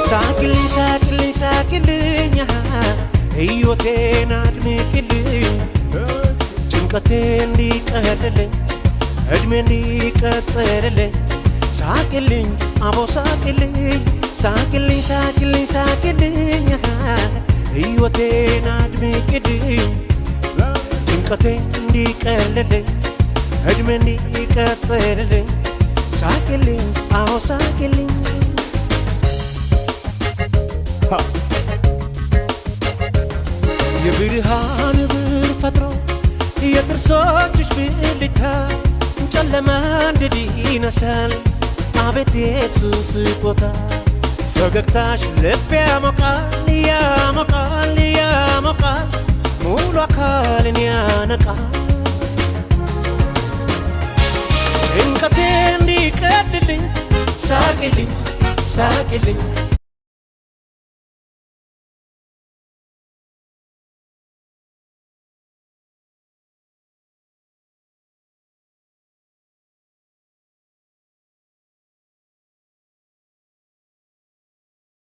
ሳቅልኝ ሳቅልኝ ሳቅልኝ ሕይወቴን አድምቅልኝ ጭንቀቴ እንዲቀልልኝ እድሜ እንዲቀጥልልኝ ሳቅልኝ አቦ ሳቅልኝ ሳቅልኝ ሳቅልኝ ሳቅልኝ ሕይወቴን አድምቅልኝ ጭንቀቴ እንዲቀልልኝ እድሜ እንዲቀጥልልኝ ሳቅልኝ አቦ ሳቅልኝ የብርሃን ብር ፈጥሮ የጥርሶችሽ ብልታ ጨለማ እንዲነሳል አቤት ኢየሱስ ስጦታ ፈገግታሽ ልብ ያሞቃል ያሞቃል ያሞቃል ሙሉ አካልን ያነቃል ጭንቀቴ እንዲቀልልኝ ሳቅልኝ ሳቅልኝ